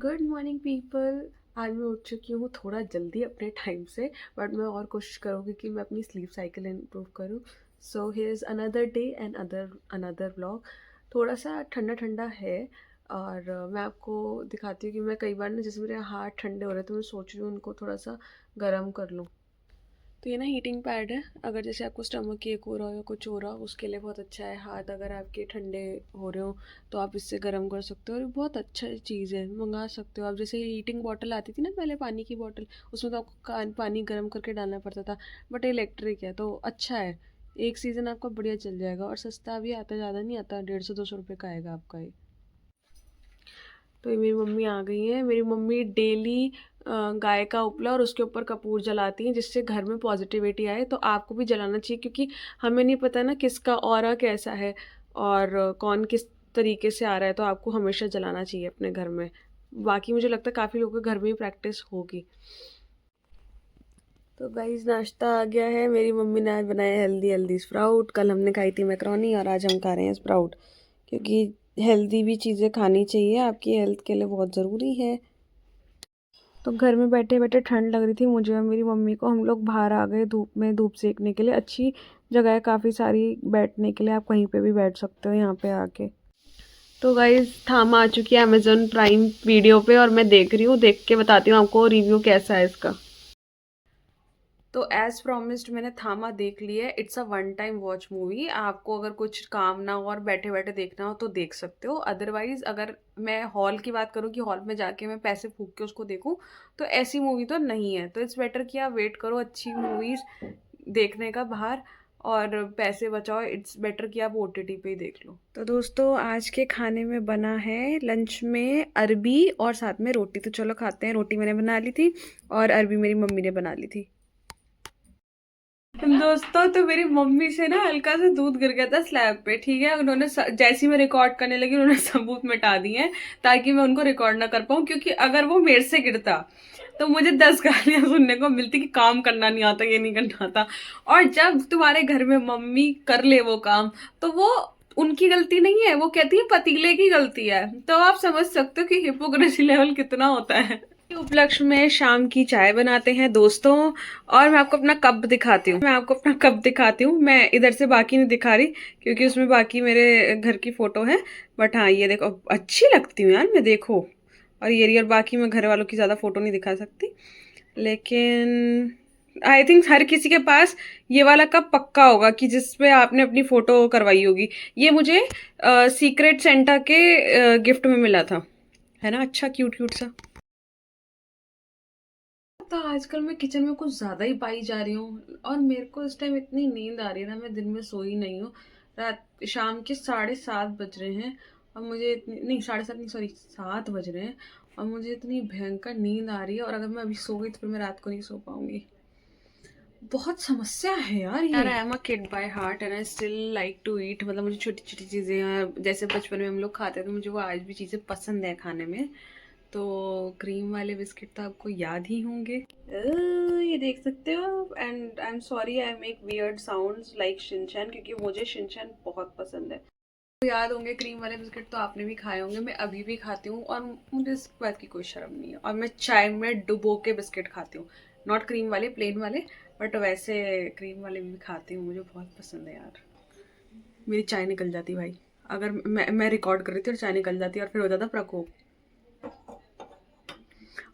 Good morning people. आज मैं उठ चुकी हूँ थोड़ा जल्दी अपने टाइम से, बट मैं और कोशिश करूँगी कि मैं अपनी स्लीप साइकिल इम्प्रूव करूँ। So here is another day and another vlog. थोड़ा सा ठंडा ठंडा है और मैं आपको दिखाती हूँ कि मैं कई बार ना, जैसे मेरे हाथ ठंडे हो रहे हैं तो मैं सोच रही हूँ उनको थोड़ा सा गर्म कर लूँ। तो ये ना हीटिंग पैड है। अगर जैसे आपको स्टमक एक हो रहा हो या कुछ हो रहा हो, उसके लिए बहुत अच्छा है। हाथ अगर आपके ठंडे हो रहे हो तो आप इससे गर्म कर सकते हो और ये बहुत अच्छा चीज़ है, मंगा सकते हो आप। जैसे हीटिंग बॉटल आती थी ना पहले, पानी की बॉटल, उसमें तो आपको पानी गर्म करके डालना पड़ता था, बट इलेक्ट्रिक है तो अच्छा है। एक सीज़न आपका बढ़िया चल जाएगा और सस्ता भी आता, ज़्यादा नहीं आता, 150-200 रुपये का आएगा आपका ये। तो ये मेरी मम्मी आ गई है। मेरी मम्मी डेली गाय का उपला और उसके ऊपर कपूर जलाती हैं, जिससे घर में पॉजिटिविटी आए। तो आपको भी जलाना चाहिए, क्योंकि हमें नहीं पता ना किसका ऑरा कैसा है और कौन किस तरीके से आ रहा है। तो आपको हमेशा जलाना चाहिए अपने घर में। बाकी मुझे लगता है काफ़ी लोगों के घर में ही प्रैक्टिस होगी। तो गाइस, नाश्ता आ गया है। मेरी मम्मी ने आज बनाया हेल्दी हेल्दी स्प्राउट। कल हमने खाई थी मैक्रोनी और आज हम खा रहे हैं स्प्राउट, क्योंकि हेल्दी भी चीज़ें खानी चाहिए, आपकी हेल्थ के लिए बहुत ज़रूरी है। तो घर में बैठे बैठे ठंड लग रही थी मुझे और मेरी मम्मी को। हम लोग बाहर आ गए धूप में, धूप सेकने के लिए। अच्छी जगह है काफ़ी सारी बैठने के लिए, आप कहीं पे भी बैठ सकते हो यहाँ पे आके। तो गाइस, थामा आ चुकी है अमेजोन प्राइम वीडियो पे और मैं देख रही हूँ, देख के बताती हूँ आपको रिव्यू कैसा है इसका। तो एज प्रॉमिस्ड मैंने थामा देख लिया है। It's a one time watch movie. आपको अगर कुछ काम ना हो और बैठे बैठे देखना हो तो देख सकते हो। अदरवाइज अगर मैं हॉल की बात करूँ कि हॉल में जाके मैं पैसे फूक के उसको देखूँ, तो ऐसी मूवी तो नहीं है। तो इट्स बेटर कि आप वेट करो अच्छी मूवीज देखने का बाहर, और पैसे बचाओ। इट्स बेटर कि आप ओटीटी पे ही देख लो। तो दोस्तों, आज के खाने में बना है लंच में अरबी और साथ में रोटी। तो चलो खाते हैं। रोटी मैंने बना ली थी और अरबी मेरी मम्मी ने बना ली थी। दोस्तों, तो मेरी मम्मी से ना हल्का सा दूध गिर गया था स्लैब पे, ठीक है। उन्होंने जैसे ही मैं रिकॉर्ड करने लगी उन्होंने सबूत मिटा दिए हैं, ताकि मैं उनको रिकॉर्ड ना कर पाऊँ। क्योंकि अगर वो मेरे से गिरता तो मुझे 10 गालियां सुनने को मिलती कि काम करना नहीं आता, ये नहीं करना आता। और जब तुम्हारे घर में मम्मी कर ले वो काम, तो वो उनकी गलती नहीं है, वो कहती है पतीले की गलती है। तो आप समझ सकते हो कि हिपोक्रेसी लेवल कितना होता है। उपलक्ष्य में शाम की चाय बनाते हैं दोस्तों। और मैं आपको अपना कप दिखाती हूँ, मैं इधर से बाकी नहीं दिखा रही, क्योंकि उसमें बाकी मेरे घर की फोटो है। बट हाँ, ये देखो, अच्छी लगती हूँ यार मैं, देखो। और ये रियल, बाकी मैं घर वालों की ज़्यादा फोटो नहीं दिखा सकती, लेकिन आई थिंक हर किसी के पास ये वाला कप पक्का होगा कि जिसपे आपने अपनी फोटो करवाई होगी। ये मुझे सीक्रेट सेंटा के गिफ्ट में मिला था, है ना। अच्छा, क्यूट क्यूट सा। तो आजकल मैं किचन में कुछ ज़्यादा ही पाई जा रही हूँ, और मेरे को इस टाइम इतनी नींद आ रही है ना, मैं दिन में सोई नहीं हूँ। रात शाम के 7:30 बज रहे हैं और मुझे इतनी नहीं, 7:30 नहीं, सॉरी, 7 बज रहे हैं और मुझे इतनी भयंकर नींद आ रही है। और अगर मैं अभी सो गई तो फिर मैं रात को नहीं सो पाऊंगी। बहुत समस्या है यार ये। I am a kid by heart and I still like to eat. मतलब मुझे छोटी छोटी चीज़ें, जैसे बचपन में हम लोग खाते थे, मुझे वो आज भी चीज़ें पसंद है खाने में। तो क्रीम वाले बिस्किट तो आपको याद ही होंगे। ये देख सकते हो। And I am sorry, I make weird sounds like Shinchan, क्योंकि मुझे शिनचैन बहुत पसंद है। तो याद होंगे क्रीम वाले बिस्किट, तो आपने भी खाए होंगे। मैं अभी भी खाती हूँ और मुझे इस बात की कोई शर्म नहीं है। और मैं चाय में डुबो के बिस्किट खाती हूँ, नॉट क्रीम वाले, प्लेन वाले, बट वैसे क्रीम वाले भी खाती हूँ। मुझे बहुत पसंद है यार। मेरी चाय निकल जाती भाई, अगर मैं रिकॉर्ड कर रही थी और चाय निकल जाती और फिर हो जाता प्रकोप।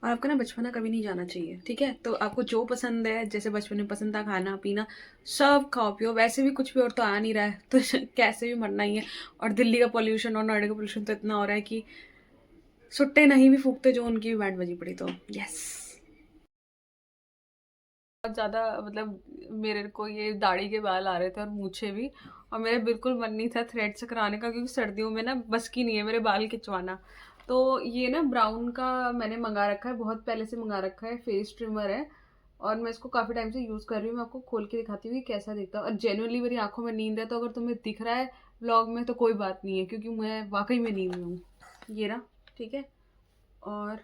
और आपका ना बचपना कभी नहीं जाना चाहिए, ठीक है। तो आपको जो पसंद है, जैसे बचपन में पसंद था खाना पीना, सब खाओ पियो। वैसे भी कुछ भी और तो आ नहीं रहा है, तो कैसे भी मरना ही है। और दिल्ली का पोल्यूशन और नोएडा का पोल्यूशन तो इतना हो रहा है कि सुट्टे नहीं भी फूकते जो उनकी भी बैंड बजी पड़ी। तो यस, बहुत ज़्यादा, मतलब मेरे को ये दाढ़ी के बाल आ रहे थे और मूछे भी, और मेरा बिल्कुल मन नहीं था थ्रेड्स कराने का, क्योंकि सर्दियों में ना बस की नहीं है मेरे बाल खिंचवाना। तो ये ना ब्राउन का मैंने मंगा रखा है, बहुत पहले से मंगा रखा है, फेस ट्रिमर है। और मैं इसको काफ़ी टाइम से यूज़ कर रही हूँ। मैं आपको खोल के दिखाती हूँ कि कैसा दिखता है। और जेन्युइनली मेरी आंखों में नींद है, तो अगर तुम्हें दिख रहा है व्लॉग में तो कोई बात नहीं है, क्योंकि मैं वाकई में नींद में हूँ। ये ना, ठीक है। और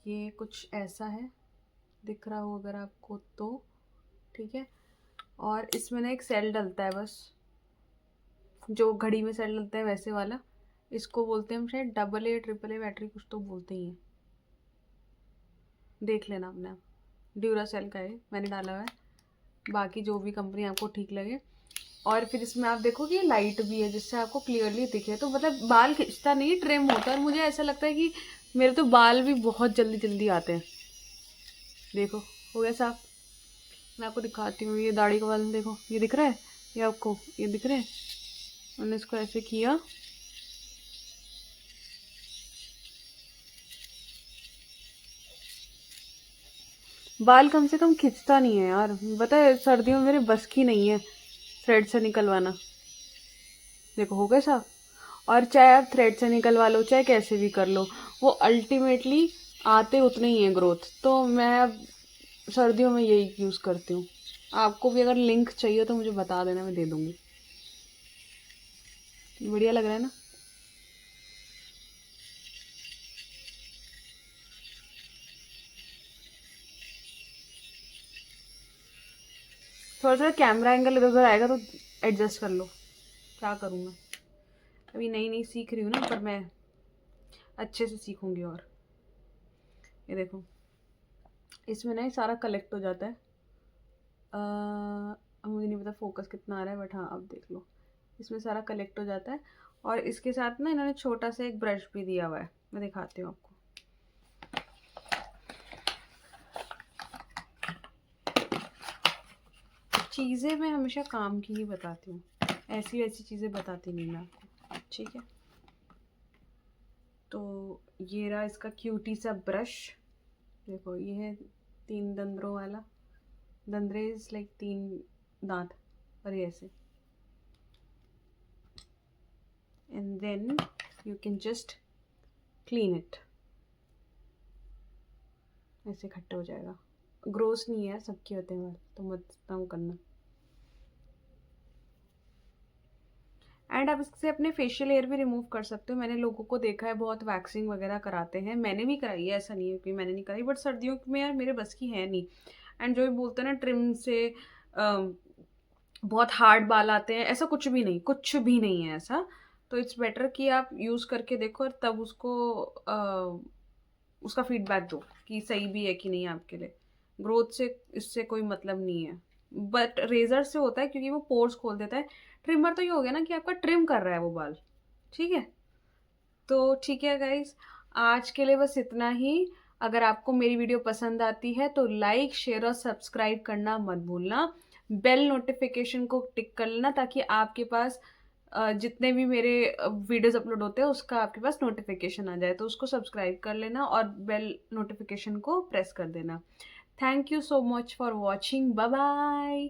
ये कुछ ऐसा है, दिख रहा हो अगर आपको तो, ठीक है। और इसमें ना एक सेल डलता है, बस जो घड़ी में सेल डलता है वैसे वाला, इसको बोलते हैं हम शायद AA AAA बैटरी, कुछ तो बोलते ही हैं, देख लेना अपने आप। ड्यूरासेल का है, मैंने डाला हुआ है, बाकी जो भी कंपनी आपको ठीक लगे। और फिर इसमें आप देखो कि ये लाइट भी है जिससे आपको क्लियरली दिखे, तो मतलब बाल खिंचता नहीं, ट्रिम होता है। और मुझे ऐसा लगता है कि मेरे तो बाल भी बहुत जल्दी जल्दी आते हैं। देखो हो गया साफ। मैं आपको दिखाती हूँ, ये दाढ़ी का बाल देखो, ये दिख रहा है, ये आपको ये दिख रहा है, मैंने इसको ऐसे किया, बाल कम से कम खिंचता नहीं है यार। पता है सर्दियों में मेरे बस की नहीं है थ्रेड से निकलवाना। देखो हो गया साफ। और चाहे आप थ्रेड से निकलवा लो चाहे कैसे भी कर लो, वो अल्टीमेटली आते उतने ही हैं ग्रोथ। तो मैं अब सर्दियों में यही यूज़ करती हूँ। आपको भी अगर लिंक चाहिए तो मुझे बता देना, मैं दे दूँगी। बढ़िया लग रहा है ना। थोड़ा थोड़ा कैमरा एंगल इधर उधर आएगा तो एडजस्ट कर लो, क्या करूँ मैं, अभी नई नई सीख रही हूँ ना, पर मैं अच्छे से सीखूंगी। और ये देखो इसमें ना ये सारा कलेक्ट हो जाता है। अब मुझे नहीं पता फोकस कितना आ रहा है, बट हाँ अब देख लो, इसमें सारा कलेक्ट हो जाता है। और इसके साथ ना इन्होंने छोटा सा एक ब्रश भी दिया हुआ है, मैं दिखाती हूँ आपको। चीज़ें मैं हमेशा काम की ही बताती हूँ, ऐसी वैसी चीज़ें बताती नहीं मैं आपको, ठीक है। तो ये रहा इसका क्यूटी सा ब्रश। देखो ये है 3 दंदरों वाला, दंदरे इज लाइक 3 दांत, और ये ऐसे, and then you can just clean it, ऐसे इकट्ठा हो जाएगा। ग्रोस नहीं है, सबके होते हैं बाल, तो मत तंग करना। एंड आप इससे अपने फेशियल हेयर भी रिमूव कर सकते हो। मैंने लोगों को देखा है बहुत वैक्सिंग वगैरह कराते हैं, मैंने भी कराई है, ऐसा नहीं है कि मैंने नहीं कराई, बट सर्दियों में यार मेरे बस की है नहीं। एंड जो भी बोलते हैं ना ट्रिम से बहुत हार्ड बाल आते हैं, ऐसा कुछ भी नहीं, कुछ भी नहीं है ऐसा। तो इट्स बेटर कि आप यूज़ करके देखो और तब उसको उसका फीडबैक दो कि सही भी है कि नहीं आपके लिए। ग्रोथ से इससे कोई मतलब नहीं है, बट रेजर से होता है क्योंकि वो पोर्स खोल देता है। ट्रिमर तो ये हो गया ना कि आपका ट्रिम कर रहा है वो बाल, ठीक है। तो ठीक है गाइज, आज के लिए बस इतना ही। अगर आपको मेरी वीडियो पसंद आती है तो लाइक शेयर और सब्सक्राइब करना मत भूलना। बेल नोटिफिकेशन को टिक कर लेना ताकि आपके पास जितने भी मेरे वीडियोस अपलोड होते हैं उसका आपके पास नोटिफिकेशन आ जाए, तो उसको सब्सक्राइब कर लेना और बेल नोटिफिकेशन को प्रेस कर देना। Thank you so much for watching, bye bye.